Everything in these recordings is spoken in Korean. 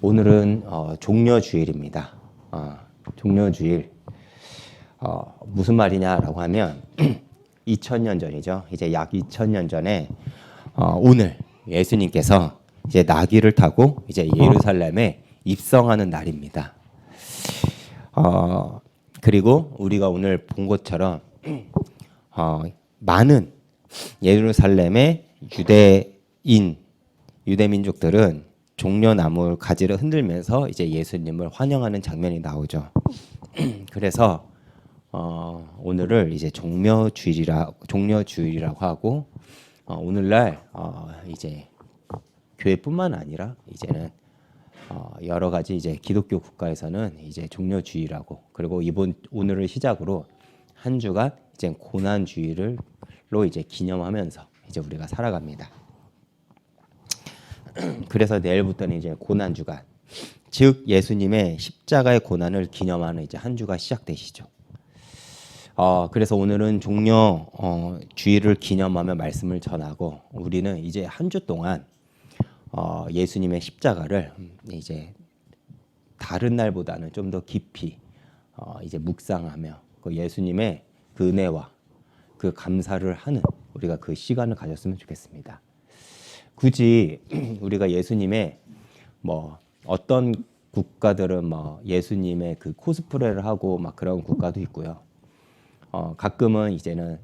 오늘은 종려주일입니다. 종려주일 무슨 말이냐라고 하면 2000년 전이죠. 이제 약 2000년 전에 오늘 예수님께서 이제 나귀를 타고 이제 예루살렘에 입성하는 날입니다. 그리고 우리가 오늘 본 것처럼 많은 예루살렘의 유대 민족들은 종려나무 가지를 흔들면서 이제 예수님을 환영하는 장면이 나오죠. 그래서 오늘을 이제 종려주일이라고 하고 오늘날 이제 교회뿐만 아니라 이제는 여러 가지 이제 기독교 국가에서는 이제 종려주일하고 그리고 오늘을 시작으로 한 주간 이제 고난주일로 이제 기념하면서 이제 우리가 살아갑니다. 그래서 내일부터는 이제 고난주간, 즉 예수님의 십자가의 고난을 기념하는 이제 한 주가 시작되시죠. 그래서 오늘은 종려주일을 기념하며 말씀을 전하고 우리는 이제 한 주 동안 예수님의 십자가를 이제 다른 날보다는 좀 더 깊이 이제 묵상하며 그 예수님의 그 은혜와 그 감사를 하는 우리가 그 시간을 가졌으면 좋겠습니다. 굳이 우리가 예수님의 어떤 국가들은 예수님의 그 코스프레를 하고 막 그런 국가도 있고요. 가끔은 이제는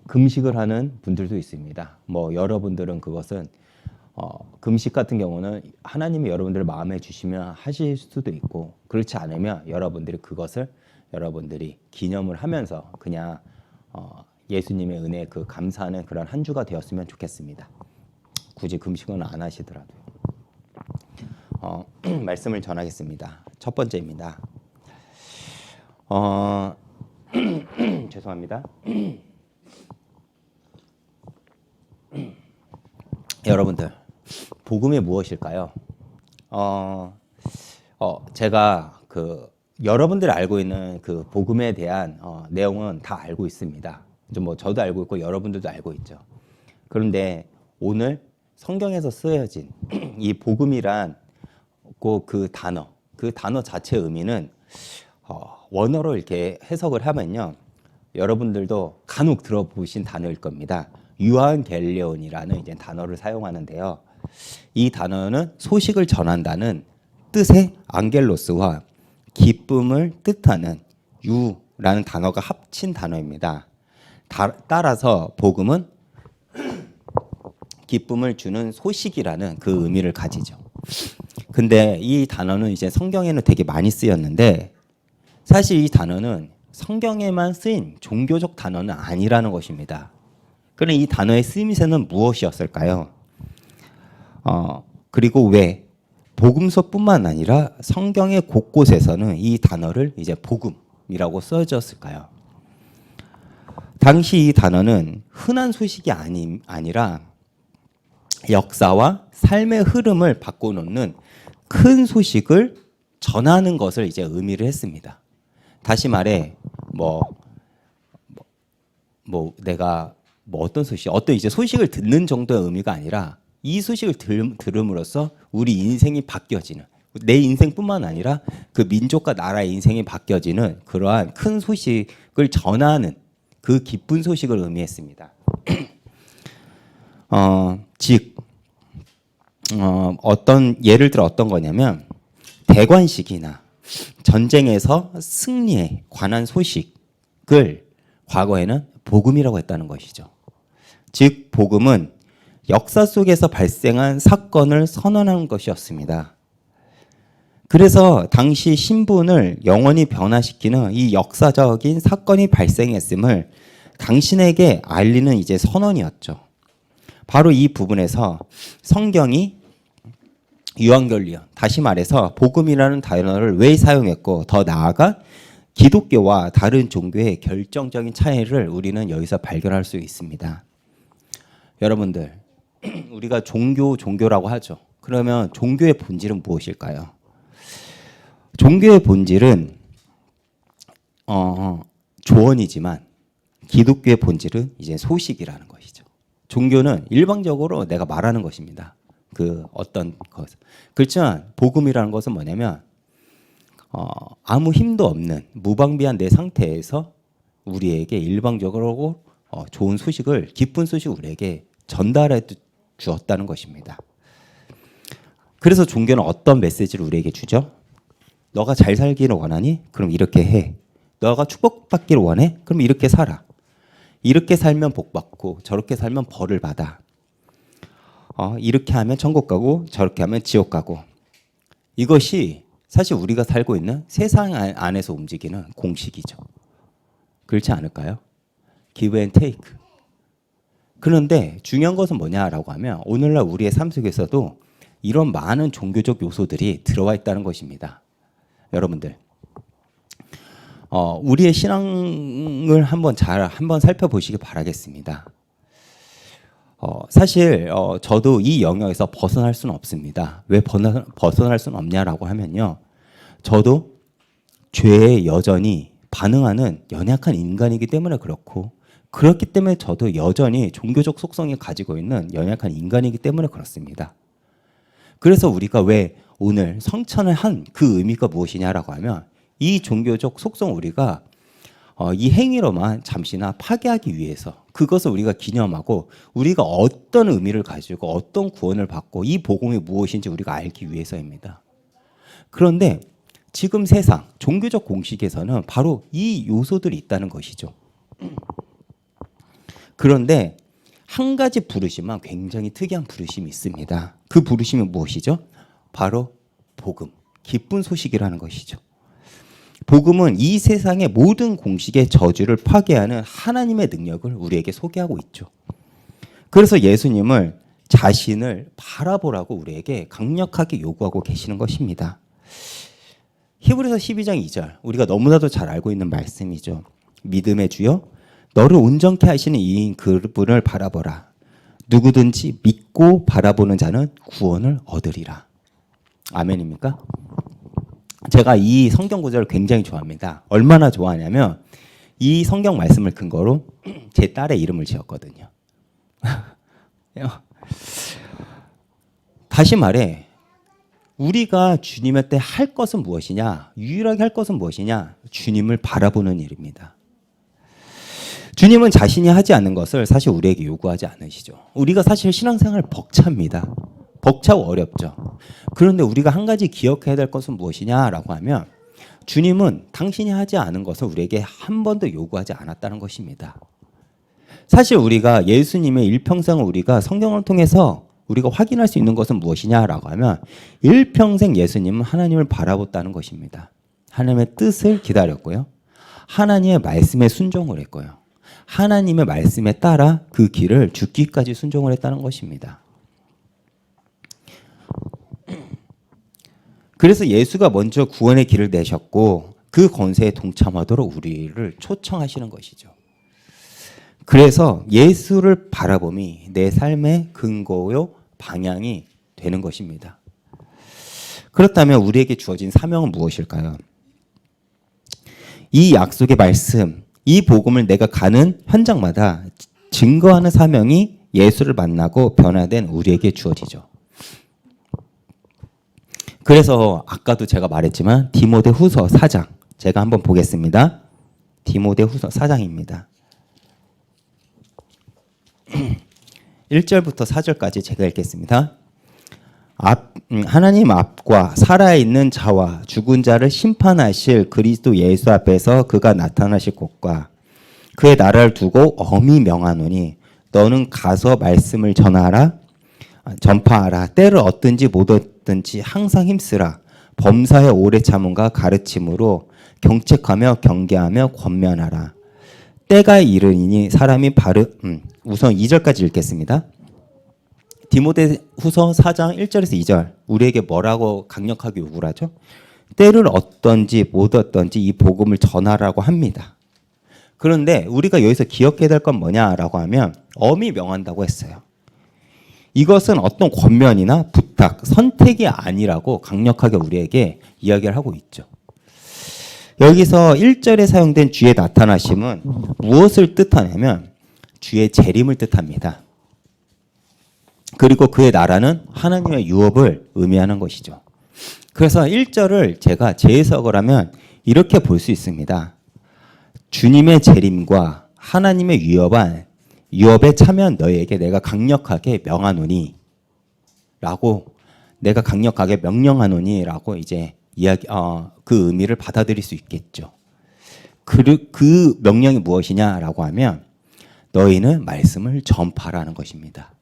금식을 하는 분들도 있습니다. 여러분들은 그것은 금식 같은 경우는 하나님이 여러분들을 마음에 주시면 하실 수도 있고 그렇지 않으면 여러분들이 그것을 여러분들이 기념을 하면서 그냥 예수님의 은혜에 그 감사하는 그런 한 주가 되었으면 좋겠습니다. 굳이 금식은 안 하시더라도요. 말씀을 전하겠습니다. 첫 번째입니다. 죄송합니다. 여러분들, 복음이 무엇일까요? 제가 여러분들이 알고 있는 그 복음에 대한 내용은 다 알고 있습니다. 저도 알고 있고 여러분들도 알고 있죠. 그런데 오늘 성경에서 쓰여진 이 복음이란 그 단어 자체의 의미는 원어로 이렇게 해석을 하면요. 여러분들도 간혹 들어보신 단어일 겁니다. 유한겔리온이라는 이제 단어를 사용하는데요. 이 단어는 소식을 전한다는 뜻의 앙겔로스와 기쁨을 뜻하는 유라는 단어가 합친 단어입니다. 따라서 복음은 기쁨을 주는 소식이라는 그 의미를 가지죠. 근데 이 단어는 이제 성경에는 되게 많이 쓰였는데 사실 이 단어는 성경에만 쓰인 종교적 단어는 아니라는 것입니다. 그럼 이 단어의 쓰임새는 무엇이었을까요? 그리고 왜 복음서뿐만 아니라 성경의 곳곳에서는 이 단어를 이제 복음이라고 써졌을까요? 당시 이 단어는 흔한 소식이 아니라 역사와 삶의 흐름을 바꿔놓는 큰 소식을 전하는 것을 이제 의미를 했습니다. 다시 말해, 내가 어떤 소식, 어떤 이제 소식을 듣는 정도의 의미가 아니라 이 소식을 들음으로써 우리 인생이 바뀌어지는, 내 인생뿐만 아니라 그 민족과 나라의 인생이 바뀌어지는 그러한 큰 소식을 전하는 그 기쁜 소식을 의미했습니다. 예를 들어 어떤 거냐면 대관식이나 전쟁에서 승리에 관한 소식을 과거에는 복음이라고 했다는 것이죠. 즉 복음은 역사 속에서 발생한 사건을 선언하는 것이었습니다. 그래서 당시 신분을 영원히 변화시키는 이 역사적인 사건이 발생했음을 당신에게 알리는 이제 선언이었죠. 바로 이 부분에서 성경이 유한겔리온, 다시 말해서 복음이라는 단어를 왜 사용했고 더 나아가 기독교와 다른 종교의 결정적인 차이를 우리는 여기서 발견할 수 있습니다. 여러분들, 우리가 종교라고 하죠. 그러면 종교의 본질은 무엇일까요? 종교의 본질은 조언이지만 기독교의 본질은 이제 소식이라는 것이죠. 종교는 일방적으로 내가 말하는 것입니다. 그 어떤 것. 그렇지만 복음이라는 것은 뭐냐면 아무 힘도 없는 무방비한 내 상태에서 우리에게 일방적으로 좋은 소식을, 기쁜 소식을 우리에게 전달해 주었다는 것입니다. 그래서 종교는 어떤 메시지를 우리에게 주죠? 너가 잘 살기를 원하니? 그럼 이렇게 해. 너가 축복받기를 원해? 그럼 이렇게 살아. 이렇게 살면 복 받고 저렇게 살면 벌을 받아. 이렇게 하면 천국 가고 저렇게 하면 지옥 가고. 이것이 사실 우리가 살고 있는 세상 안에서 움직이는 공식이죠. 그렇지 않을까요? Give and take. 그런데 중요한 것은 뭐냐라고 하면 오늘날 우리의 삶 속에서도 이런 많은 종교적 요소들이 들어와 있다는 것입니다. 여러분들, 우리의 신앙을 한번 살펴보시기 바라겠습니다. 사실 저도 이 영역에서 벗어날 수는 없습니다. 왜 벗어날 수는 없냐라고 하면요, 저도 죄에 여전히 반응하는 연약한 인간이기 때문에 그렇고, 그렇기 때문에 저도 여전히 종교적 속성이 가지고 있는 연약한 인간이기 때문에 그렇습니다. 그래서 우리가 왜 오늘 성찬을 한 그 의미가 무엇이냐라고 하면 이 종교적 속성 우리가 이 행위로만 잠시나 파괴하기 위해서, 그것을 우리가 기념하고 우리가 어떤 의미를 가지고 어떤 구원을 받고 이 복음이 무엇인지 우리가 알기 위해서입니다. 그런데 지금 세상 종교적 공식에서는 바로 이 요소들이 있다는 것이죠. 그런데 한 가지 부르심만 굉장히 특이한 부르심이 있습니다. 그 부르심이 무엇이죠? 바로 복음, 기쁜 소식이라는 것이죠. 복음은 이 세상의 모든 공식의 저주를 파괴하는 하나님의 능력을 우리에게 소개하고 있죠. 그래서 예수님을 자신을 바라보라고 우리에게 강력하게 요구하고 계시는 것입니다. 히브리서 12장 2절, 우리가 너무나도 잘 알고 있는 말씀이죠. 믿음의 주여 너를 온전케 하시는 이인 그분을 바라보라. 누구든지 믿고 바라보는 자는 구원을 얻으리라. 아멘입니까? 제가 이 성경 구절을 굉장히 좋아합니다. 얼마나 좋아하냐면 이 성경 말씀을 근거로 제 딸의 이름을 지었거든요. 다시 말해, 우리가 주님의 때 할 것은 무엇이냐? 유일하게 할 것은 무엇이냐? 주님을 바라보는 일입니다. 주님은 자신이 하지 않는 것을 사실 우리에게 요구하지 않으시죠. 우리가 사실 신앙생활 벅찹니다. 벅차고 어렵죠. 그런데 우리가 한 가지 기억해야 될 것은 무엇이냐라고 하면 주님은 당신이 하지 않은 것을 우리에게 한 번도 요구하지 않았다는 것입니다. 사실 우리가 예수님의 일평생을 우리가 성경을 통해서 우리가 확인할 수 있는 것은 무엇이냐라고 하면 일평생 예수님은 하나님을 바라봤다는 것입니다. 하나님의 뜻을 기다렸고요. 하나님의 말씀에 순종을 했고요. 하나님의 말씀에 따라 그 길을 죽기까지 순종을 했다는 것입니다. 그래서 예수가 먼저 구원의 길을 내셨고 그 권세에 동참하도록 우리를 초청하시는 것이죠. 그래서 예수를 바라봄이 내 삶의 근거요 방향이 되는 것입니다. 그렇다면 우리에게 주어진 사명은 무엇일까요? 이 약속의 말씀, 이 복음을 내가 가는 현장마다 증거하는 사명이 예수를 만나고 변화된 우리에게 주어지죠. 그래서 아까도 제가 말했지만 디모데후서 4장 제가 한번 보겠습니다. 디모데후서 4장입니다. 1절부터 4절까지 제가 읽겠습니다. 하나님 앞과 살아있는 자와 죽은 자를 심판하실 그리스도 예수 앞에서 그가 나타나실 곳과 그의 나라를 두고 엄히 명하노니 너는 가서 말씀을 전파하라. 때를 얻든지 못 얻든지 항상 힘쓰라. 범사에 오래 참음과 가르침으로 경책하며 경계하며 권면하라. 때가 이르니 사람이 우선 2절까지 읽겠습니다. 디모데후서 4장 1절에서 2절 우리에게 뭐라고 강력하게 요구를 하죠? 때를 얻든지 못 얻든지 이 복음을 전하라고 합니다. 그런데 우리가 여기서 기억해야 될 건 뭐냐라고 하면 엄히 명한다고 했어요. 이것은 어떤 권면이나 부탁, 선택이 아니라고 강력하게 우리에게 이야기를 하고 있죠. 여기서 1절에 사용된 주의 나타나심은 무엇을 뜻하냐면 주의 재림을 뜻합니다. 그리고 그의 나라는 하나님의 유업을 의미하는 것이죠. 그래서 1절을 제가 재해석을 하면 이렇게 볼 수 있습니다. 주님의 재림과 하나님의 유업에 참여한 너희에게 내가 강력하게 명하노니 라고, 내가 강력하게 명령하노니 라고 이제 그 의미를 받아들일 수 있겠죠. 그 명령이 무엇이냐라고 하면 너희는 말씀을 전파라는 것입니다.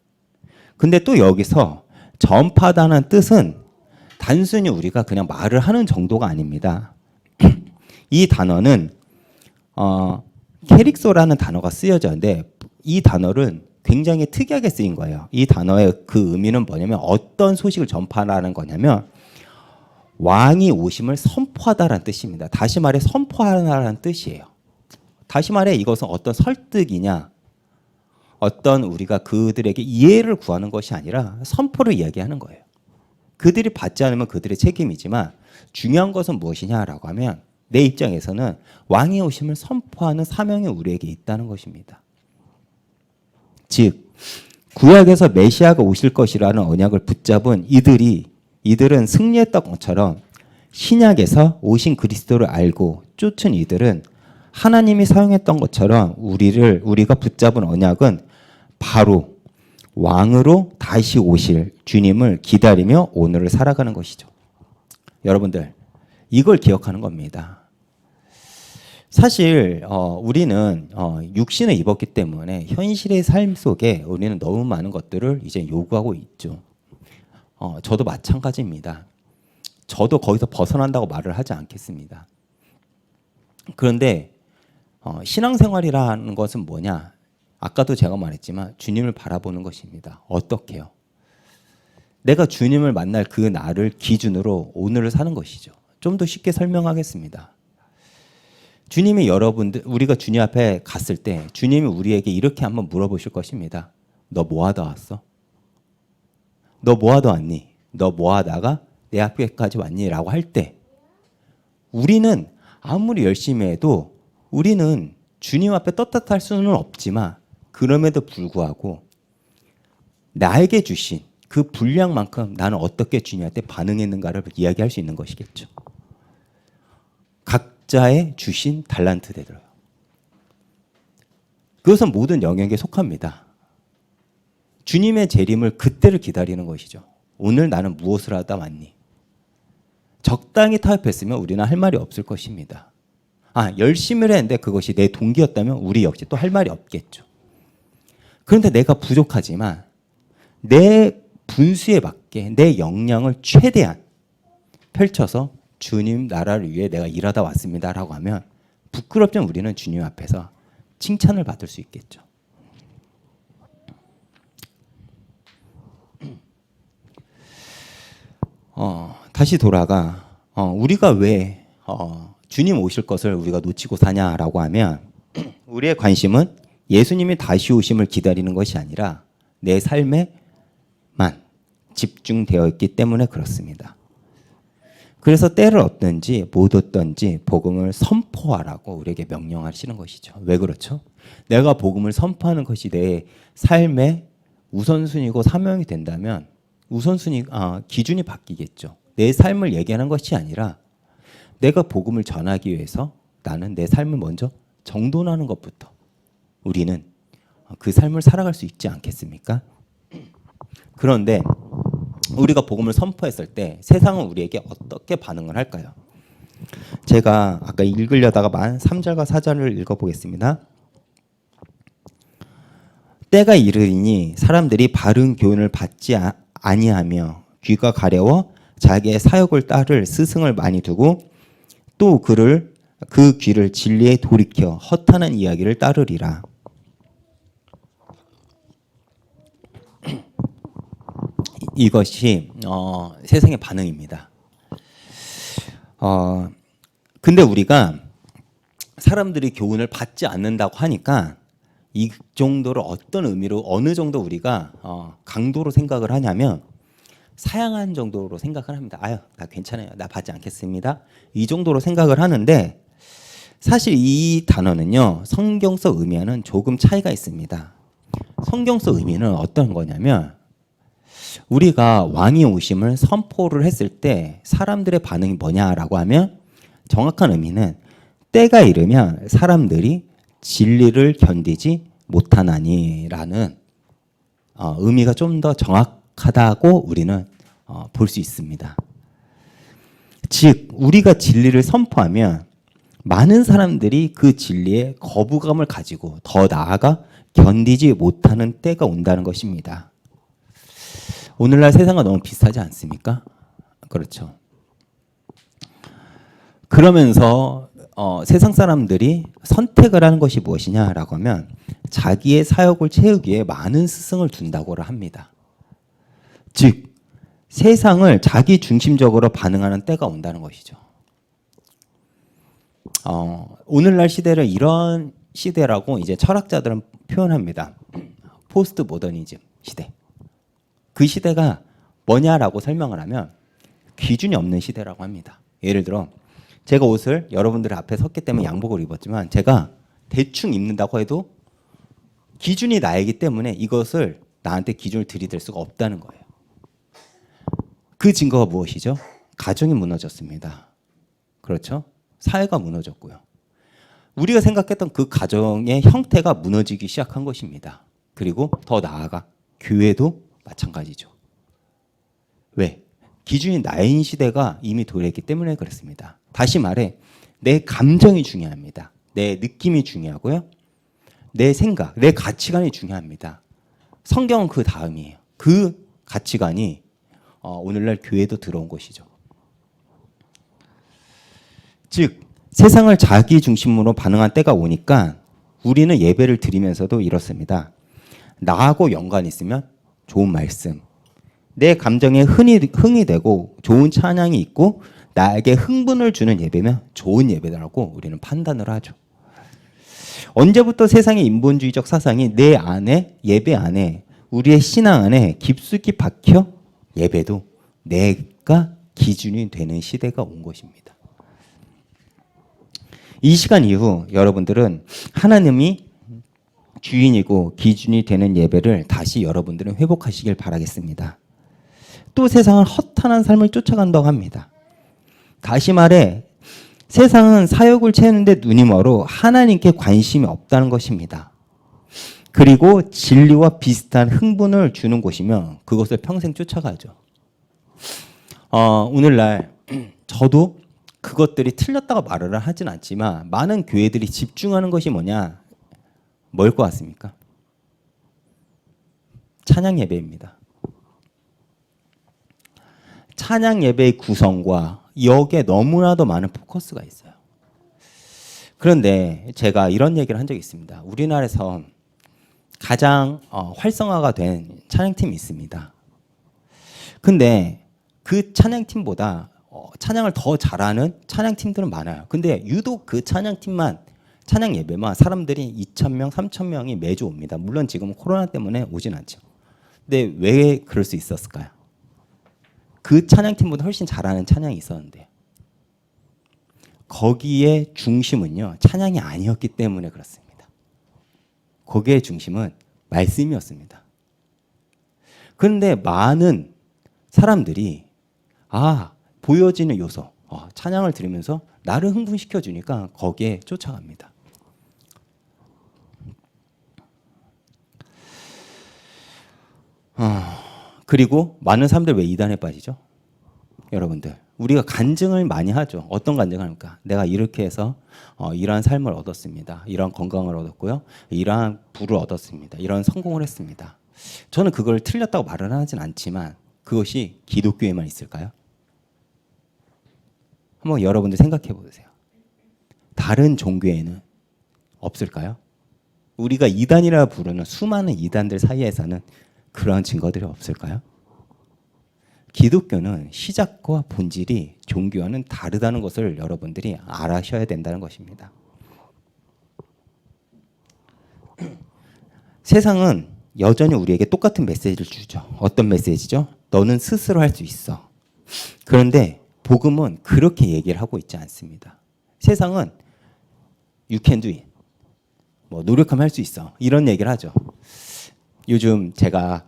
근데 또 여기서 전파다는 뜻은 단순히 우리가 그냥 말을 하는 정도가 아닙니다. 이 단어는 캐릭소라는 단어가 쓰여졌는데 이 단어는 굉장히 특이하게 쓰인 거예요. 이 단어의 그 의미는 뭐냐면 어떤 소식을 전파하는 거냐면 왕이 오심을 선포하다라는 뜻입니다. 다시 말해 선포하다라는 뜻이에요. 다시 말해 이것은 어떤 설득이냐, 어떤 우리가 그들에게 이해를 구하는 것이 아니라 선포를 이야기하는 거예요. 그들이 받지 않으면 그들의 책임이지만 중요한 것은 무엇이냐라고 하면 내 입장에서는 왕의 오심을 선포하는 사명이 우리에게 있다는 것입니다. 즉 구약에서 메시아가 오실 것이라는 언약을 붙잡은 이들은 승리했던 것처럼 신약에서 오신 그리스도를 알고 쫓은 이들은 하나님이 사용했던 것처럼 우리가 붙잡은 언약은 바로 왕으로 다시 오실 주님을 기다리며 오늘을 살아가는 것이죠. 여러분들 이걸 기억하는 겁니다. 사실 우리는 육신을 입었기 때문에 현실의 삶 속에 우리는 너무 많은 것들을 이제 요구하고 있죠. 저도 마찬가지입니다. 저도 거기서 벗어난다고 말을 하지 않겠습니다. 그런데 신앙생활이라는 것은 뭐냐? 아까도 제가 말했지만 주님을 바라보는 것입니다. 어떻게요? 내가 주님을 만날 그 날을 기준으로 오늘을 사는 것이죠. 좀 더 쉽게 설명하겠습니다. 주님이 우리가 주님 앞에 갔을 때 주님이 우리에게 이렇게 한번 물어보실 것입니다. 너 뭐 하다 왔어? 너 뭐 하다 왔니? 너 뭐 하다가 내 앞에까지 왔니? 라고 할 때 우리는 아무리 열심히 해도 우리는 주님 앞에 떳떳할 수는 없지만 그럼에도 불구하고 나에게 주신 그 분량만큼 나는 어떻게 주님한테 반응했는가를 이야기할 수 있는 것이겠죠. 각자의 주신 달란트대로요. 그것은 모든 영역에 속합니다. 주님의 재림을 그때를 기다리는 것이죠. 오늘 나는 무엇을 하다 왔니? 적당히 타협했으면 우리는 할 말이 없을 것입니다. 열심히 했는데 그것이 내 동기였다면 우리 역시 또 할 말이 없겠죠. 그런데 내가 부족하지만 내 분수에 맞게 내 역량을 최대한 펼쳐서 주님 나라를 위해 내가 일하다 왔습니다라고 하면 부끄럽지만 우리는 주님 앞에서 칭찬을 받을 수 있겠죠. 다시 돌아가 우리가 왜 주님 오실 것을 우리가 놓치고 사냐라고 하면 우리의 관심은 예수님이 다시 오심을 기다리는 것이 아니라 내 삶에만 집중되어 있기 때문에 그렇습니다. 그래서 때를 얻든지 못 얻든지 복음을 선포하라고 우리에게 명령하시는 것이죠. 왜 그렇죠? 내가 복음을 선포하는 것이 내 삶의 우선순위고 사명이 된다면 기준이 바뀌겠죠. 내 삶을 얘기하는 것이 아니라 내가 복음을 전하기 위해서 나는 내 삶을 먼저 정돈하는 것부터 우리는 그 삶을 살아갈 수 있지 않겠습니까? 그런데 우리가 복음을 선포했을 때 세상은 우리에게 어떻게 반응을 할까요? 제가 아까 읽으려다가 3절과 4절을 읽어보겠습니다. 때가 이르리니 사람들이 바른 교훈을 받지 아니하며 귀가 가려워 자기의 사역을 따를 스승을 많이 두고 또 그 귀를 진리에 돌이켜 허탄한 이야기를 따르리라. 이것이 세상의 반응입니다. 근데 우리가 사람들이 교훈을 받지 않는다고 하니까 이 정도로 어떤 의미로 어느 정도 우리가 강도로 생각을 하냐면 사양한 정도로 생각을 합니다. 나 괜찮아요. 나 받지 않겠습니다. 이 정도로 생각을 하는데 사실 이 단어는요. 성경서 의미와는 조금 차이가 있습니다. 성경서 의미는 어떤 거냐면 우리가 왕이 오심을 선포를 했을 때 사람들의 반응이 뭐냐라고 하면 정확한 의미는 때가 이르면 사람들이 진리를 견디지 못하나니라는 의미가 좀 더 정확하다고 우리는 볼 수 있습니다. 즉 우리가 진리를 선포하면 많은 사람들이 그 진리에 거부감을 가지고 더 나아가 견디지 못하는 때가 온다는 것입니다. 오늘날 세상과 너무 비슷하지 않습니까? 그렇죠. 그러면서 세상 사람들이 선택을 하는 것이 무엇이냐라고 하면 자기의 사역을 채우기에 많은 스승을 둔다고 합니다. 즉 세상을 자기 중심적으로 반응하는 때가 온다는 것이죠. 오늘날 시대를 이런 시대라고 이제 철학자들은 표현합니다. 포스트 모더니즘 시대. 그 시대가 뭐냐라고 설명을 하면 기준이 없는 시대라고 합니다. 예를 들어 제가 옷을 여러분들 앞에 섰기 때문에 양복을 입었지만 제가 대충 입는다고 해도 기준이 나이기 때문에 이것을 나한테 기준을 들이댈 수가 없다는 거예요. 그 증거가 무엇이죠? 가정이 무너졌습니다. 그렇죠? 사회가 무너졌고요. 우리가 생각했던 그 가정의 형태가 무너지기 시작한 것입니다. 그리고 더 나아가 교회도 마찬가지죠. 왜? 기준이 나인 시대가 이미 도래했기 때문에 그렇습니다. 다시 말해 내 감정이 중요합니다. 내 느낌이 중요하고요. 내 생각, 내 가치관이 중요합니다. 성경은 그 다음이에요. 그 가치관이 오늘날 교회도 들어온 것이죠. 즉 세상을 자기 중심으로 반응한 때가 오니까 우리는 예배를 드리면서도 이렇습니다. 나하고 연관이 있으면 좋은 말씀, 내 감정에 흥이 되고 좋은 찬양이 있고 나에게 흥분을 주는 예배면 좋은 예배라고 우리는 판단을 하죠. 언제부터 세상의 인본주의적 사상이 내 안에, 예배 안에, 우리의 신앙 안에 깊숙이 박혀 예배도 내가 기준이 되는 시대가 온 것입니다. 이 시간 이후 여러분들은 하나님이 주인이고 기준이 되는 예배를 다시 여러분들은 회복하시길 바라겠습니다. 또 세상은 허탄한 삶을 쫓아간다고 합니다. 다시 말해 세상은 사역을 채우는데 눈이 멀어 하나님께 관심이 없다는 것입니다. 그리고 진리와 비슷한 흥분을 주는 곳이면 그것을 평생 쫓아가죠. 오늘날 저도 그것들이 틀렸다고 말을 하진 않지만 많은 교회들이 집중하는 것이 뭐냐? 뭘 것 같습니까? 찬양 예배입니다. 찬양 예배의 구성과 여기에 너무나도 많은 포커스가 있어요. 그런데 제가 이런 얘기를 한 적이 있습니다. 우리나라에서 가장 활성화가 된 찬양팀이 있습니다. 근데 그 찬양팀보다 찬양을 더 잘하는 찬양팀들은 많아요. 근데 유독 그 찬양팀만 찬양 예배만 사람들이 2,000명, 3,000명이 매주 옵니다. 물론 지금은 코로나 때문에 오진 않죠. 근데 왜 그럴 수 있었을까요? 그 찬양팀보다 훨씬 잘하는 찬양이 있었는데요. 거기에 중심은요. 찬양이 아니었기 때문에 그렇습니다. 거기에 중심은 말씀이었습니다. 그런데 많은 사람들이 보여지는 요소, 찬양을 들으면서 나를 흥분시켜주니까 거기에 쫓아갑니다. 그리고 많은 사람들 왜 이단에 빠지죠? 여러분들 우리가 간증을 많이 하죠. 어떤 간증을 합니까? 내가 이렇게 해서 이러한 삶을 얻었습니다. 이러한 건강을 얻었고요. 이러한 부를 얻었습니다. 이런 성공을 했습니다. 저는 그걸 틀렸다고 말은 하진 않지만 그것이 기독교에만 있을까요? 한번 여러분들 생각해 보세요. 다른 종교에는 없을까요? 우리가 이단이라 부르는 수많은 이단들 사이에서는 그러한 증거들이 없을까요? 기독교는 시작과 본질이 종교와는 다르다는 것을 여러분들이 알아셔야 된다는 것입니다. 세상은 여전히 우리에게 똑같은 메시지를 주죠. 어떤 메시지죠? 너는 스스로 할 수 있어. 그런데 복음은 그렇게 얘기를 하고 있지 않습니다. 세상은 you can do it. 노력하면 할 수 있어. 이런 얘기를 하죠. 요즘 제가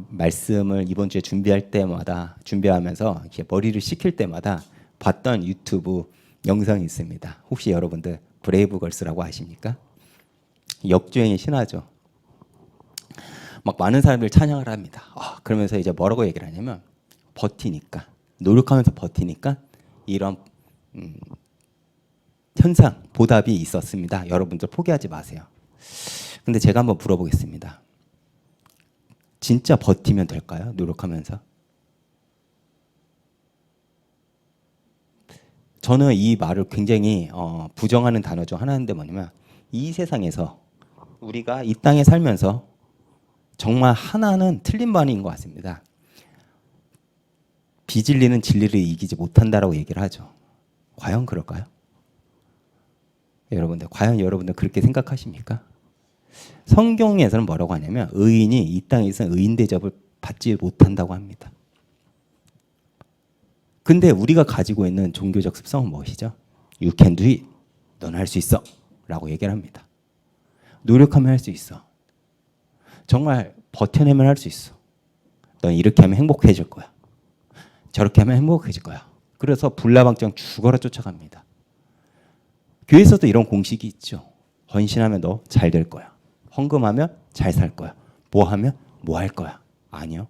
말씀을 이번 주에 준비하면서 이렇게 머리를 식힐 때마다 봤던 유튜브 영상이 있습니다. 혹시 여러분들 브레이브걸스라고 아십니까? 역주행의 신화죠. 막 많은 사람들이 찬양을 합니다. 그러면서 이제 뭐라고 얘기를 하냐면 버티니까, 노력하면서 버티니까 이런 현상, 보답이 있었습니다. 여러분들 포기하지 마세요. 근데 제가 한번 물어보겠습니다. 진짜 버티면 될까요? 노력하면서? 저는 이 말을 굉장히 부정하는 단어 중 하나인데 뭐냐면 이 세상에서 우리가 이 땅에 살면서 정말 하나는 틀린 말인 것 같습니다. 비진리는 진리를 이기지 못한다라고 얘기를 하죠. 과연 그럴까요? 여러분들, 과연 여러분들 그렇게 생각하십니까? 성경에서는 뭐라고 하냐면 의인이 이 땅에서 의인 대접을 받지 못한다고 합니다. 근데 우리가 가지고 있는 종교적 습성은 무엇이죠? You can do it. 넌 할 수 있어. 라고 얘기를 합니다. 노력하면 할 수 있어. 정말 버텨내면 할 수 있어. 넌 이렇게 하면 행복해질 거야. 저렇게 하면 행복해질 거야. 그래서 불나방정 죽어라 쫓아갑니다. 교회에서도 이런 공식이 있죠. 헌신하면 너 잘 될 거야. 헌금하면 잘 살 거야. 뭐 하면 뭐 할 거야. 아니요.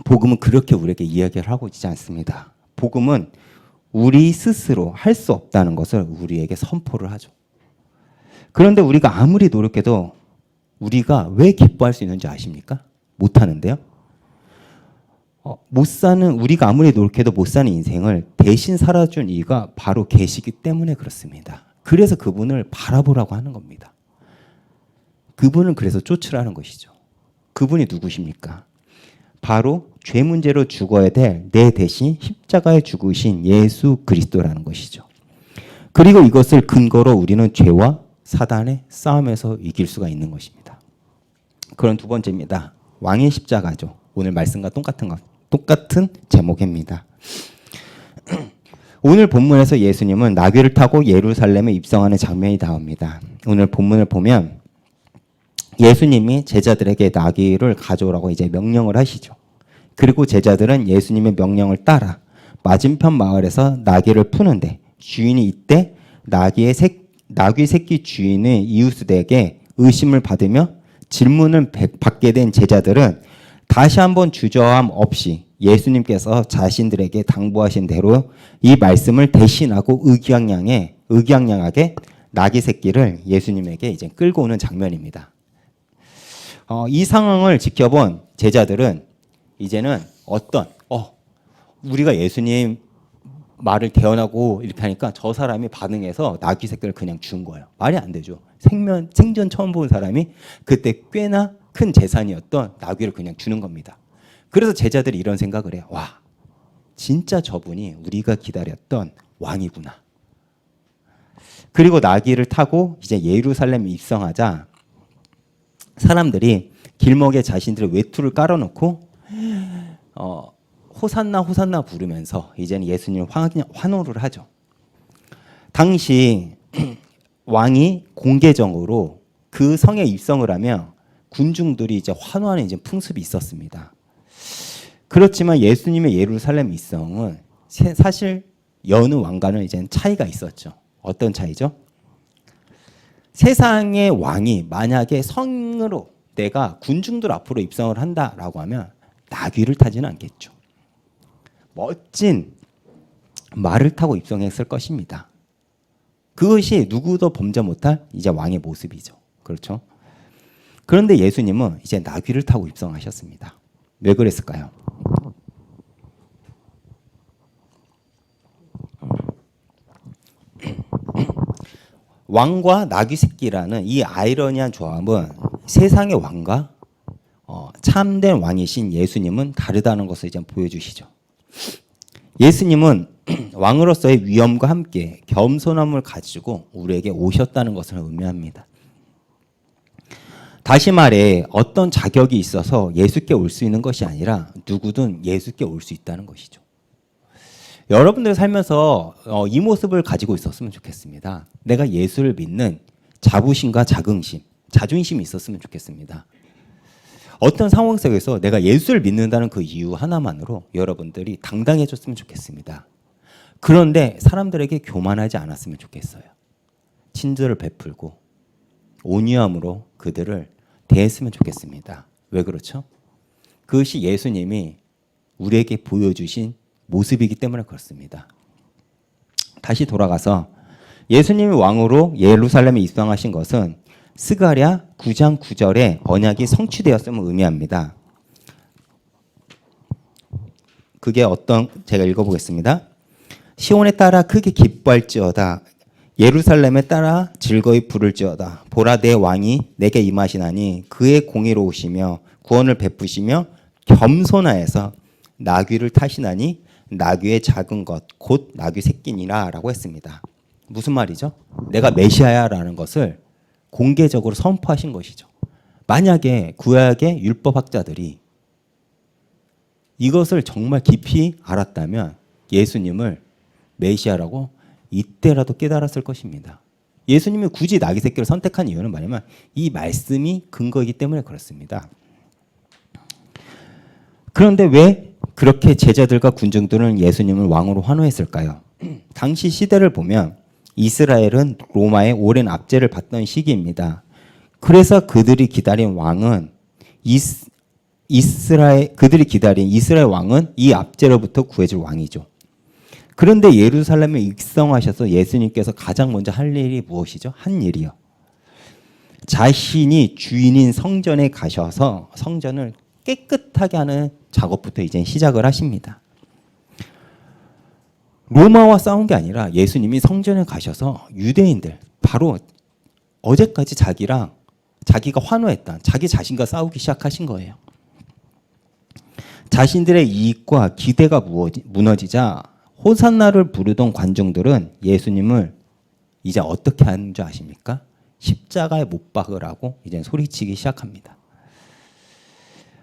복음은 그렇게 우리에게 이야기를 하고 있지 않습니다. 복음은 우리 스스로 할 수 없다는 것을 우리에게 선포를 하죠. 그런데 우리가 아무리 노력해도 우리가 왜 기뻐할 수 있는지 아십니까? 못하는데요. 우리가 아무리 노력해도 못 사는 인생을 대신 살아준 이가 바로 계시기 때문에 그렇습니다. 그래서 그분을 바라보라고 하는 겁니다. 그분을 그래서 쫓으라는 것이죠. 그분이 누구십니까? 바로 죄 문제로 죽어야 될 내 대신 십자가에 죽으신 예수 그리스도라는 것이죠. 그리고 이것을 근거로 우리는 죄와 사단의 싸움에서 이길 수가 있는 것입니다. 그런 두 번째입니다. 왕의 십자가죠. 오늘 말씀과 똑같은 제목입니다. 오늘 본문에서 예수님은 나귀를 타고 예루살렘에 입성하는 장면이 나옵니다. 오늘 본문을 보면 예수님이 제자들에게 나귀를 가져오라고 이제 명령을 하시죠. 그리고 제자들은 예수님의 명령을 따라 맞은편 마을에서 나귀를 푸는데 주인이 이때 나귀 새끼 주인의 이웃에게 의심을 받으며 질문을 받게 된 제자들은 다시 한번 주저함 없이 예수님께서 자신들에게 당부하신 대로 이 말씀을 대신하고 의기양양하게 나귀 새끼를 예수님에게 이제 끌고 오는 장면입니다. 이 상황을 지켜본 제자들은 이제는 우리가 예수님 말을 대언하고 이렇게 하니까 저 사람이 반응해서 나귀 새끼를 그냥 준 거예요. 말이 안 되죠. 생전 처음 본 사람이 그때 꽤나 큰 재산이었던 나귀를 그냥 주는 겁니다. 그래서 제자들이 이런 생각을 해요. 와, 진짜 저분이 우리가 기다렸던 왕이구나. 그리고 나귀를 타고 이제 예루살렘에 입성하자 사람들이 길목에 자신들의 외투를 깔아놓고 호산나 호산나 부르면서 이제는 예수님을 환호를 하죠. 당시 왕이 공개적으로 그 성에 입성을 하면 군중들이 이제 환호하는 이제 풍습이 있었습니다. 그렇지만 예수님의 예루살렘 입성은 사실 여느 왕과는 이제 차이가 있었죠. 어떤 차이죠? 세상의 왕이 만약에 성으로 내가 군중들 앞으로 입성을 한다라고 하면 나귀를 타지는 않겠죠. 멋진 말을 타고 입성했을 것입니다. 그것이 누구도 범죄 못할 이제 왕의 모습이죠. 그렇죠? 그런데 예수님은 이제 나귀를 타고 입성하셨습니다. 왜 그랬을까요? 왕과 나귀 새끼라는 이 아이러니한 조합은 세상의 왕과 참된 왕이신 예수님은 다르다는 것을 이제 보여주시죠. 예수님은 왕으로서의 위엄과 함께 겸손함을 가지고 우리에게 오셨다는 것을 의미합니다. 다시 말해 어떤 자격이 있어서 예수께 올 수 있는 것이 아니라 누구든 예수께 올 수 있다는 것이죠. 여러분들 살면서 이 모습을 가지고 있었으면 좋겠습니다. 내가 예수를 믿는 자부심과 자긍심, 자존심이 있었으면 좋겠습니다. 어떤 상황 속에서 내가 예수를 믿는다는 그 이유 하나만으로 여러분들이 당당해졌으면 좋겠습니다. 그런데 사람들에게 교만하지 않았으면 좋겠어요. 친절을 베풀고 온유함으로 그들을 대했으면 좋겠습니다. 왜 그렇죠? 그것이 예수님이 우리에게 보여주신 모습이기 때문에 그렇습니다. 다시 돌아가서 예수님이 왕으로 예루살렘에 입성하신 것은 스가랴 9장 9절에 언약이 성취되었음을 의미합니다. 그게 제가 읽어보겠습니다. 시온에 따라 크게 기뻐할지어다. 예루살렘에 따라 즐거이 부를지어다. 보라 내 왕이 내게 임하시나니 그의 공의로우시며 구원을 베푸시며 겸손하여서 나귀를 타시나니 나귀의 작은 것 곧 나귀 새끼니라 라고 했습니다. 무슨 말이죠? 내가 메시아야라는 것을 공개적으로 선포하신 것이죠. 만약에 구약의 율법학자들이 이것을 정말 깊이 알았다면 예수님을 메시아라고 이때라도 깨달았을 것입니다. 예수님이 굳이 나귀 새끼를 선택한 이유는 뭐냐면 이 말씀이 근거이기 때문에 그렇습니다. 그런데 왜 그렇게 제자들과 군중들은 예수님을 왕으로 환호했을까요? 당시 시대를 보면 이스라엘은 로마의 오랜 압제를 받던 시기입니다. 그래서 그들이 기다린 이스라엘 왕은 이 압제로부터 구해줄 왕이죠. 그런데 예루살렘에 입성하셔서 예수님께서 가장 먼저 할 일이 무엇이죠? 한 일이요. 자신이 주인인 성전에 가셔서 성전을 깨끗하게 하는 작업부터 이제 시작을 하십니다. 로마와 싸운 게 아니라 예수님이 성전에 가셔서 유대인들, 바로 어제까지 자기가 환호했던 자기 자신과 싸우기 시작하신 거예요. 자신들의 이익과 기대가 무너지자 호산나를 부르던 관중들은 예수님을 이제 어떻게 하는 줄 아십니까? 십자가에 못 박으라고 이제 소리치기 시작합니다.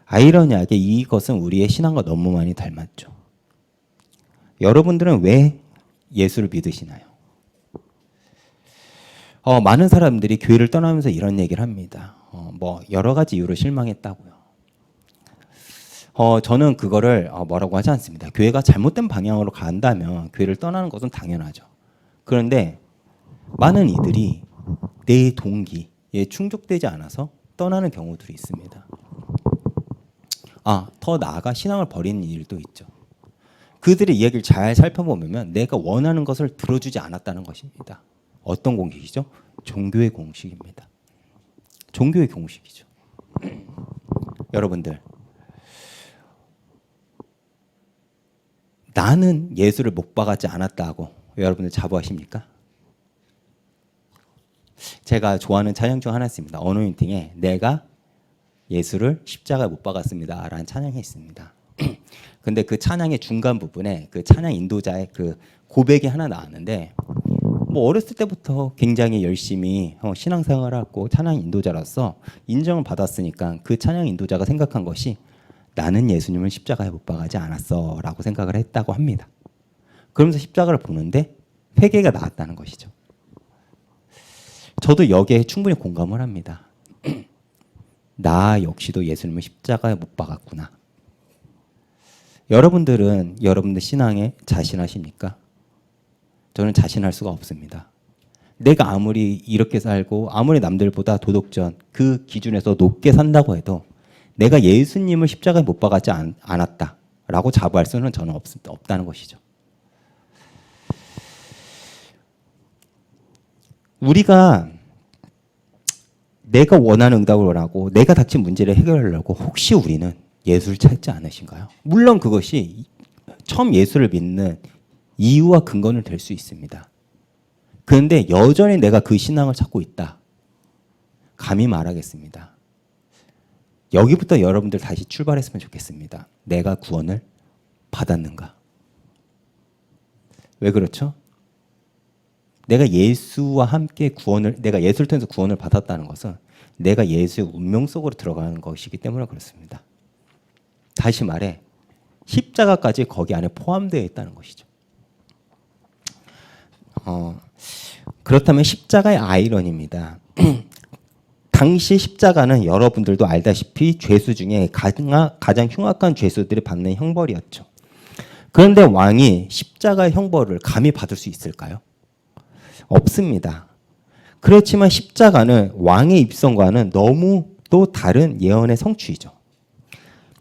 아이러니하게 이것은 우리의 신앙과 너무 많이 닮았죠. 여러분들은 왜 예수를 믿으시나요? 많은 사람들이 교회를 떠나면서 이런 얘기를 합니다. 여러 가지 이유로 실망했다고요. 저는 그거를 뭐라고 하지 않습니다. 교회가 잘못된 방향으로 간다면 교회를 떠나는 것은 당연하죠. 그런데 많은 이들이 내 동기에 충족되지 않아서 떠나는 경우들이 있습니다. 더 나아가 신앙을 버리는 일도 있죠. 그들의 이야기를 잘 살펴보면 내가 원하는 것을 들어주지 않았다는 것입니다. 어떤 공식이죠? 종교의 공식입니다. 종교의 공식이죠. 여러분들, 나는 예수를 못 박았지 않았다고 여러분들 자부하십니까? 제가 좋아하는 찬양 중 하나 있습니다. 어노인팅에 내가 예수를 십자가에 못 박았습니다 라는 찬양이 있습니다. 근데 그 찬양의 중간 부분에 그 찬양 인도자의 그 고백이 하나 나왔는데, 어렸을 때부터 굉장히 열심히 신앙생활을 하고 찬양 인도자로서 인정을 받았으니까 그 찬양 인도자가 생각한 것이 나는 예수님을 십자가에 못 박아지 않았어 라고 생각을 했다고 합니다. 그러면서 십자가를 보는데 회개가 나왔다는 것이죠. 저도 여기에 충분히 공감을 합니다. 나 역시도 예수님을 십자가에 못 박았구나. 여러분들은 여러분들 신앙에 자신하십니까? 저는 자신할 수가 없습니다. 내가 아무리 이렇게 살고 아무리 남들보다 도덕전 그 기준에서 높게 산다고 해도 내가 예수님을 십자가에 못 박았지 않았다라고 자부할 수는 저는 없다는 것이죠. 우리가 내가 원하는 응답을 하고 내가 닥친 문제를 해결하려고 혹시 우리는 예수를 찾지 않으신가요? 물론 그것이 처음 예수를 믿는 이유와 근거는 될 수 있습니다. 그런데 여전히 내가 그 신앙을 찾고 있다. 감히 말하겠습니다. 여기부터 여러분들 다시 출발했으면 좋겠습니다. 내가 구원을 받았는가? 왜 그렇죠? 내가 예수와 함께 내가 예수를 통해서 구원을 받았다는 것은 내가 예수의 운명 속으로 들어가는 것이기 때문에 그렇습니다. 다시 말해 십자가까지 거기 안에 포함되어 있다는 것이죠. 그렇다면 십자가의 아이러니입니다. 당시 십자가는 여러분들도 알다시피 죄수 중에 가장 흉악한 죄수들이 받는 형벌이었죠. 그런데 왕이 십자가의 형벌을 감히 받을 수 있을까요? 없습니다. 그렇지만 십자가는 왕의 입성과는 너무 또 다른 예언의 성취이죠.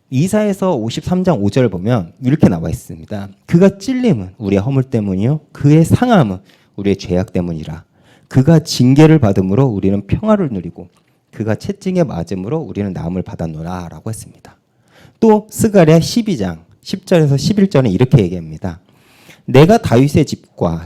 이사야서 53장 5절 보면 이렇게 나와 있습니다. 그가 찔림은 우리의 허물 때문이요 그의 상함은 우리의 죄악 때문이라. 그가 징계를 받음으로 우리는 평화를 누리고 그가 채찍에 맞음으로 우리는 나음을 받았노라 라고 했습니다. 또 스가랴 12장 10절에서 11절은 이렇게 얘기합니다. 내가 다윗의 집과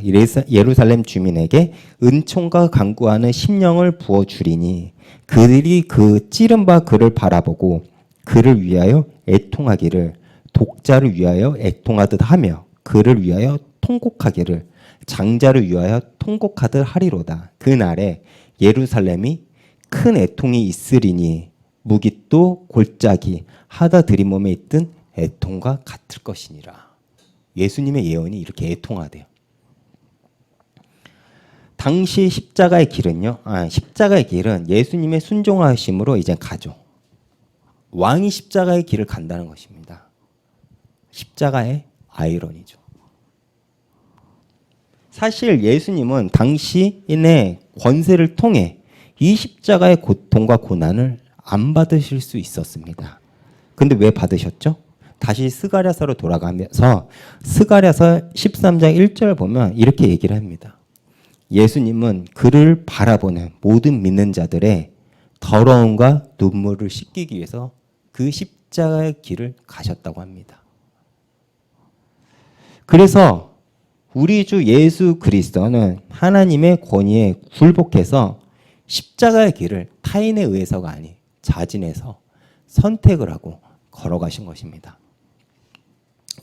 예루살렘 주민에게 은총과 간구하는 심령을 부어주리니 그들이 그 찌른 바 그를 바라보고 그를 위하여 애통하기를 독자를 위하여 애통하듯 하며 그를 위하여 통곡하기를 장자를 위하여 통곡하듯 하리로다. 그날에 예루살렘이 큰 애통이 있으리니 무깃도 골짜기 하다 들이몸에 있던 애통과 같을 것이니라. 예수님의 예언이 이렇게 애통하대요. 당시 십자가의 길은요. 십자가의 길은 예수님의 순종하심으로 이제 가죠. 왕이 십자가의 길을 간다는 것입니다. 십자가의 아이러니죠. 사실 예수님은 당시인의 권세를 통해 이 십자가의 고통과 고난을 안 받으실 수 있었습니다. 근데 왜 받으셨죠? 다시 스가랴서로 돌아가면서 스가랴서 13장 1절 보면 이렇게 얘기를 합니다. 예수님은 그를 바라보는 모든 믿는 자들의 더러움과 눈물을 씻기기 위해서 그 십자가의 길을 가셨다고 합니다. 그래서 우리 주 예수 그리스도는 하나님의 권위에 굴복해서 십자가의 길을 타인에 의해서가 아닌 자진해서 선택을 하고 걸어가신 것입니다.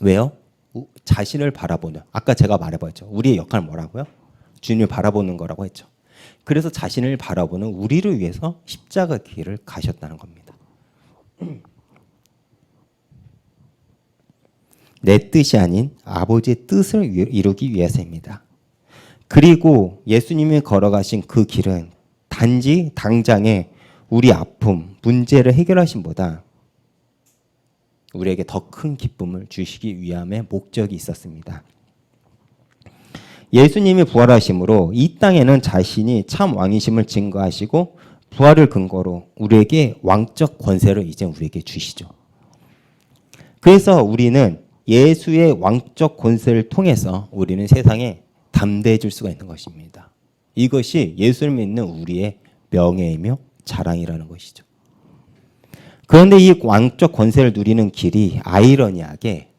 왜요? 자신을 바라보는, 아까 제가 말해봤죠. 우리의 역할은 뭐라고요? 주님을 바라보는 거라고 했죠. 그래서 자신을 바라보는 우리를 위해서 십자가 길을 가셨다는 겁니다. 내 뜻이 아닌 아버지의 뜻을 이루기 위해서입니다. 그리고 예수님이 걸어가신 그 길은 단지 당장의 우리 아픔, 문제를 해결하심보다 우리에게 더 큰 기쁨을 주시기 위함의 목적이 있었습니다. 예수님이 부활하심으로 이 땅에는 자신이 참 왕이심을 증거하시고 부활을 근거로 우리에게 왕적 권세를 이제 우리에게 주시죠. 그래서 우리는 예수의 왕적 권세를 통해서 우리는 세상에 담대해질 수가 있는 것입니다. 이것이 예수를 믿는 우리의 명예이며 자랑이라는 것이죠. 그런데 이 왕적 권세를 누리는 길이 아이러니하게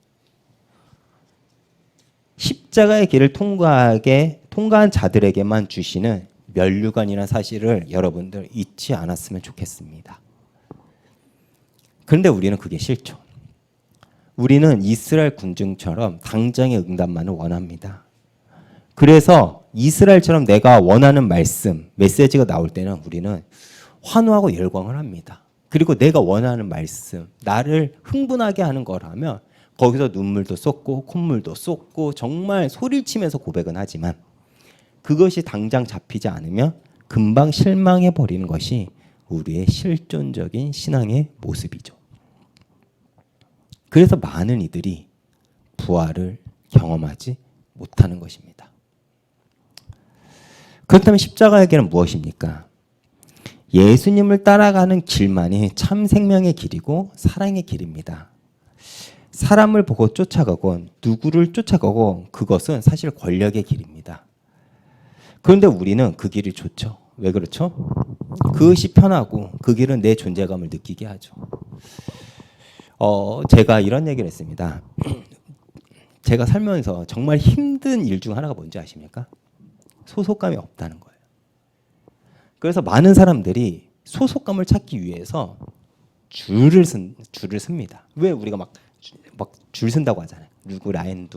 십자가의 길을 통과한 자들에게만 주시는 면류관이라는 사실을 여러분들 잊지 않았으면 좋겠습니다. 그런데 우리는 그게 싫죠. 우리는 이스라엘 군중처럼 당장의 응답만을 원합니다. 그래서 이스라엘처럼 내가 원하는 말씀, 메시지가 나올 때는 우리는 환호하고 열광을 합니다. 그리고 내가 원하는 말씀, 나를 흥분하게 하는 거라면 거기서 눈물도 쏟고 콧물도 쏟고 정말 소리를 치면서 고백은 하지만 그것이 당장 잡히지 않으면 금방 실망해 버리는 것이 우리의 실존적인 신앙의 모습이죠. 그래서 많은 이들이 부활을 경험하지 못하는 것입니다. 그렇다면 십자가의 길은 무엇입니까? 예수님을 따라가는 길만이 참 생명의 길이고 사랑의 길입니다. 사람을 보고 쫓아가건 누구를 쫓아가건 그것은 사실 권력의 길입니다. 그런데 우리는 그 길이 좋죠. 왜 그렇죠? 그것이 편하고 그 길은 내 존재감을 느끼게 하죠. 제가 이런 얘기를 했습니다. 제가 살면서 정말 힘든 일 중 하나가 뭔지 아십니까? 소속감이 없다는 거예요. 그래서 많은 사람들이 소속감을 찾기 위해서 줄을 씁니다. 왜 우리가 막 줄 쓴다고 하잖아요. 누구 라인.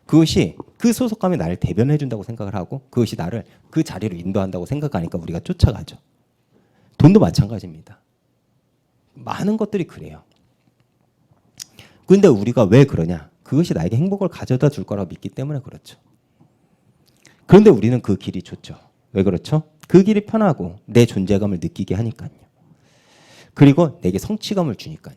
그것이 그 소속감이 나를 대변해 준다고 생각을 하고 그것이 나를 그 자리로 인도한다고 생각하니까 우리가 쫓아가죠. 돈도 마찬가지입니다. 많은 것들이 그래요. 그런데 우리가 왜 그러냐? 그것이 나에게 행복을 가져다 줄 거라고 믿기 때문에 그렇죠. 그런데 우리는 그 길이 좋죠. 왜 그렇죠? 그 길이 편하고 내 존재감을 느끼게 하니까요. 그리고 내게 성취감을 주니까요.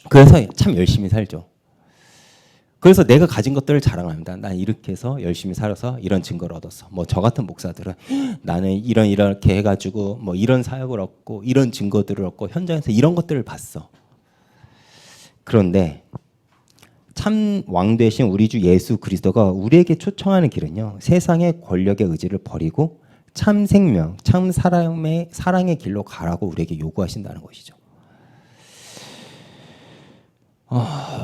그래서 참 열심히 살죠. 그래서 내가 가진 것들을 자랑합니다. 난 이렇게 해서 열심히 살아서 이런 증거를 얻었어. 뭐 저 같은 목사들은 나는 이렇게 해가지고 뭐 이런 사역을 얻고 이런 증거들을 얻고 현장에서 이런 것들을 봤어. 그런데 참 왕 되신 우리 주 예수 그리스도가 우리에게 초청하는 길은요, 세상의 권력의 의지를 버리고 참 생명, 참 사랑의 길로 가라고 우리에게 요구하신다는 것이죠.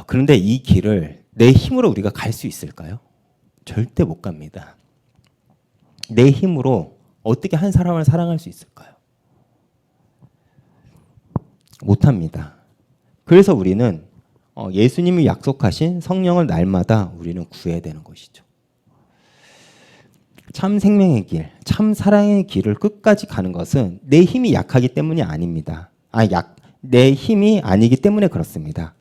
그런데 이 길을 내 힘으로 우리가 갈 수 있을까요? 절대 못 갑니다. 내 힘으로 어떻게 한 사람을 사랑할 수 있을까요? 못합니다. 그래서 우리는 예수님이 약속하신 성령을 날마다 우리는 구해야 되는 것이죠. 참 생명의 길, 참 사랑의 길을 끝까지 가는 것은 내 힘이 약하기 때문이 아닙니다. 내 힘이 아니기 때문에 그렇습니다.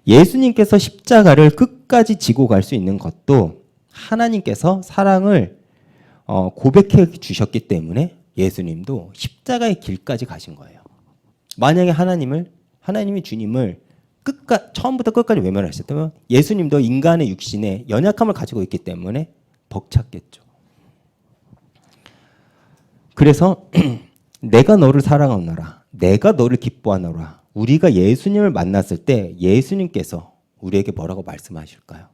예수님께서 십자가를 끝까지 지고 갈 수 있는 것도 하나님께서 사랑을 고백해 주셨기 때문에 예수님도 십자가의 길까지 가신 거예요. 만약에 하나님이 주님을 처음부터 끝까지 외면하셨다면 예수님도 인간의 육신에 연약함을 가지고 있기 때문에 벅찼겠죠. 그래서 내가 너를 사랑하노라, 내가 너를 기뻐하노라. 우리가 예수님을 만났을 때 예수님께서 우리에게 뭐라고 말씀하실까요?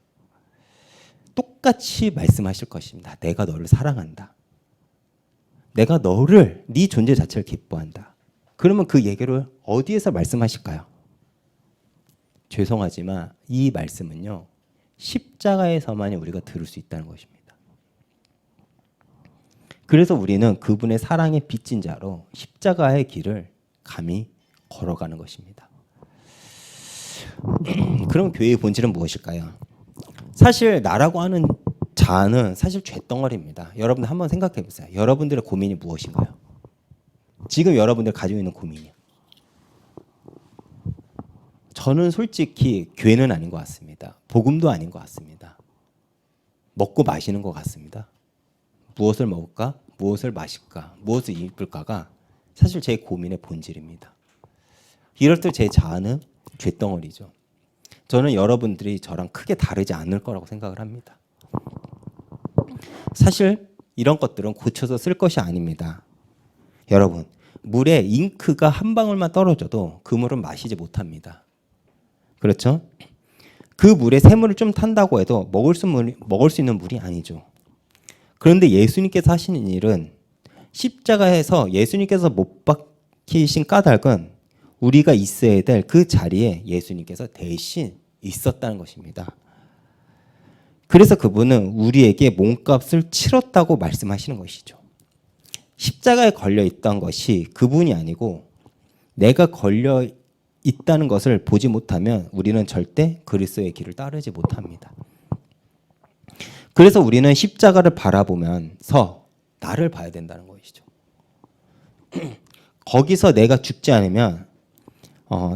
똑같이 말씀하실 것입니다. 내가 너를 사랑한다. 내가 네 존재 자체를 기뻐한다. 그러면 그 얘기를 어디에서 말씀하실까요? 죄송하지만 이 말씀은요, 십자가에서만이 우리가 들을 수 있다는 것입니다. 그래서 우리는 그분의 사랑에 빚진 자로 십자가의 길을 감히 걸어가는 것입니다. 그럼 교회의 본질은 무엇일까요? 사실 나라고 하는 자는 사실 쇳덩어리입니다. 여러분 한번 생각해 보세요. 여러분들의 고민이 무엇인가요? 지금 여러분들 가지고 있는 고민이요. 저는 솔직히 교회는 아닌 것 같습니다. 복음도 아닌 것 같습니다. 먹고 마시는 것 같습니다. 무엇을 먹을까? 무엇을 마실까? 무엇을 입을까가 사실 제 고민의 본질입니다. 이럴 때 제 자아는 쇳덩어리죠. 저는 여러분들이 저랑 크게 다르지 않을 거라고 생각을 합니다. 사실 이런 것들은 고쳐서 쓸 것이 아닙니다. 여러분, 물에 잉크가 한 방울만 떨어져도 그 물은 마시지 못합니다. 그렇죠? 그 물에 새물을 좀 탄다고 해도 먹을 수 있는 물이 아니죠. 그런데 예수님께서 하시는 일은 십자가에서 예수님께서 못 박히신 까닭은 우리가 있어야 될 그 자리에 예수님께서 대신 있었다는 것입니다. 그래서 그분은 우리에게 몸값을 치렀다고 말씀하시는 것이죠. 십자가에 걸려 있던 것이 그분이 아니고 내가 걸려 있다는 것을 보지 못하면 우리는 절대 그리스도의 길을 따르지 못합니다. 그래서 우리는 십자가를 바라보면서 나를 봐야 된다는 것이죠. 거기서 내가 죽지 않으면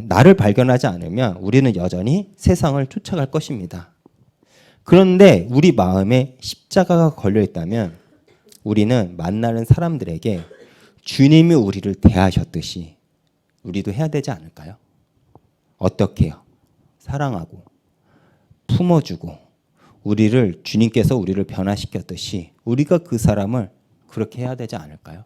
나를 발견하지 않으면 우리는 여전히 세상을 쫓아갈 것입니다. 그런데 우리 마음에 십자가가 걸려 있다면 우리는 만나는 사람들에게 주님이 우리를 대하셨듯이 우리도 해야 되지 않을까요? 어떻게 해요? 사랑하고 품어주고 주님께서 우리를 변화시켰듯이 우리가 그 사람을 그렇게 해야 되지 않을까요?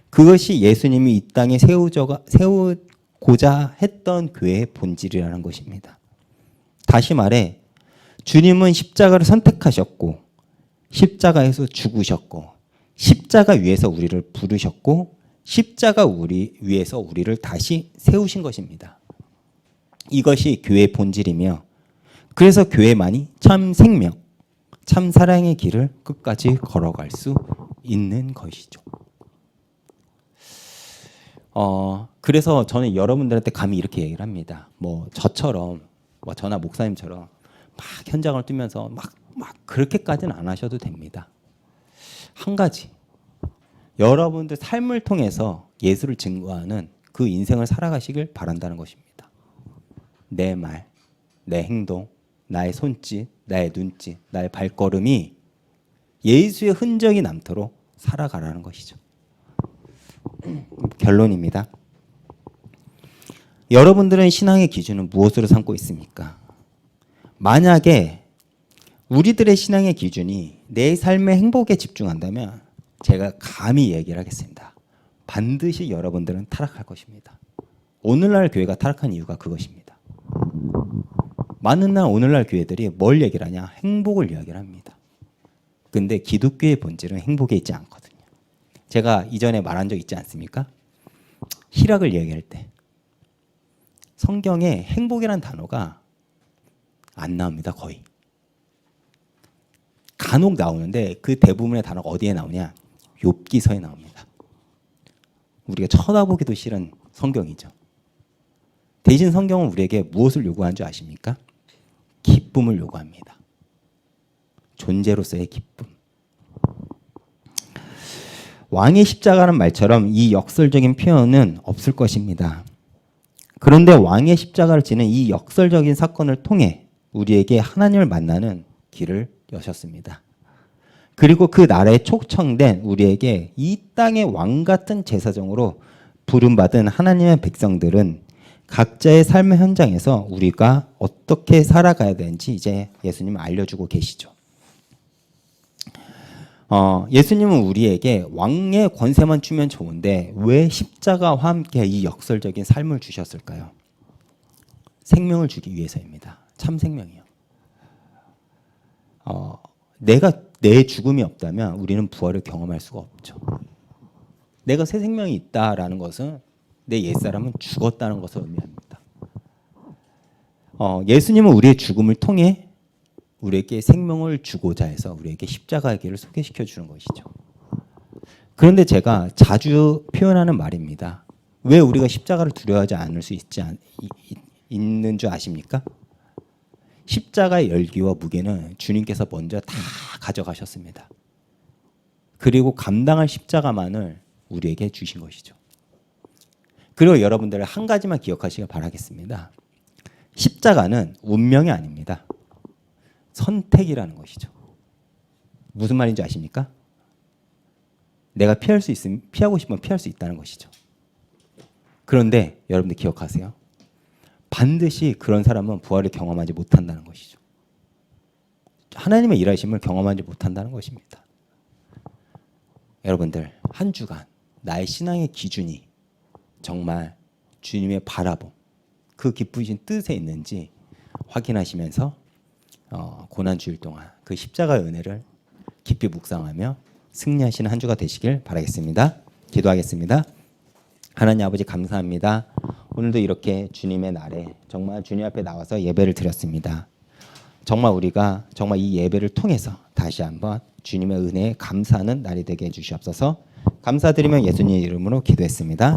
그것이 예수님이 이 땅에 세우고자 했던 교회의 본질이라는 것입니다. 다시 말해 주님은 십자가를 선택하셨고 십자가에서 죽으셨고 십자가 위에서 우리를 부르셨고 십자가 위에서 우리를 다시 세우신 것입니다. 이것이 교회의 본질이며 그래서 교회만이 참 생명, 참 사랑의 길을 끝까지 걸어갈 수 있는 것이죠. 그래서 저는 여러분들한테 감히 이렇게 얘기를 합니다. 저처럼, 저나 목사님처럼 막 현장을 뛰면서 막 그렇게까지는 안 하셔도 됩니다. 한 가지, 여러분들 삶을 통해서 예수를 증거하는 그 인생을 살아가시길 바란다는 것입니다. 내 말, 내 행동, 나의 손짓, 나의 눈짓, 나의 발걸음이 예수의 흔적이 남도록 살아가라는 것이죠. 결론입니다. 여러분들은 신앙의 기준은 무엇으로 삼고 있습니까? 만약에 우리들의 신앙의 기준이 내 삶의 행복에 집중한다면 제가 감히 얘기를 하겠습니다. 반드시 여러분들은 타락할 것입니다. 오늘날 교회가 타락한 이유가 그것입니다. 많은 날 오늘날 교회들이 뭘 얘기를 하냐? 행복을 이야기를 합니다. 근데 기독교의 본질은 행복에 있지 않거든요. 제가 이전에 말한 적 있지 않습니까? 희락을 이야기할 때 성경에 행복이라는 단어가 안 나옵니다. 거의. 간혹 나오는데 그 대부분의 단어가 어디에 나오냐? 욥기서에 나옵니다. 우리가 쳐다보기도 싫은 성경이죠. 대신 성경은 우리에게 무엇을 요구하는 줄 아십니까? 기쁨을 요구합니다. 존재로서의 기쁨. 왕의 십자가라는 말처럼 이 역설적인 표현은 없을 것입니다. 그런데 왕의 십자가를 지는 이 역설적인 사건을 통해 우리에게 하나님을 만나는 길을 여셨습니다. 그리고 그 나라에 촉청된 우리에게 이 땅의 왕 같은 제사장으로 부름받은 하나님의 백성들은 각자의 삶의 현장에서 우리가 어떻게 살아가야 되는지 이제 예수님은 알려주고 계시죠. 예수님은 우리에게 왕의 권세만 주면 좋은데 왜 십자가와 함께 이 역설적인 삶을 주셨을까요? 생명을 주기 위해서입니다. 참 생명이요. 내 죽음이 없다면 우리는 부활을 경험할 수가 없죠. 내가 새 생명이 있다라는 것은 내 옛사람은 죽었다는 것을 의미합니다. 예수님은 우리의 죽음을 통해 우리에게 생명을 주고자 해서 우리에게 십자가의 길을 소개시켜 주는 것이죠. 그런데 제가 자주 표현하는 말입니다. 왜 우리가 십자가를 두려워하지 않을 수 있는 줄 아십니까? 십자가의 열기와 무게는 주님께서 먼저 다 가져가셨습니다. 그리고 감당할 십자가만을 우리에게 주신 것이죠. 그리고 여러분들 한 가지만 기억하시길 바라겠습니다. 십자가는 운명이 아닙니다. 선택이라는 것이죠. 무슨 말인지 아십니까? 내가 피할 수 있으면 피하고 싶으면 피할 수 있다는 것이죠. 그런데 여러분들 기억하세요. 반드시 그런 사람은 부활을 경험하지 못한다는 것이죠. 하나님의 일하심을 경험하지 못한다는 것입니다. 여러분들 한 주간 나의 신앙의 기준이 정말 주님의 바라봄, 그 기쁘신 뜻에 있는지 확인하시면서 고난주일 동안 그 십자가의 은혜를 깊이 묵상하며 승리하시는 한 주가 되시길 바라겠습니다. 기도하겠습니다. 하나님 아버지 감사합니다. 오늘도 이렇게 주님의 날에 정말 주님 앞에 나와서 예배를 드렸습니다. 정말 우리가 정말 이 예배를 통해서 다시 한번 주님의 은혜에 감사하는 날이 되게 해주시옵소서. 감사드리며 예수님의 이름으로 기도했습니다.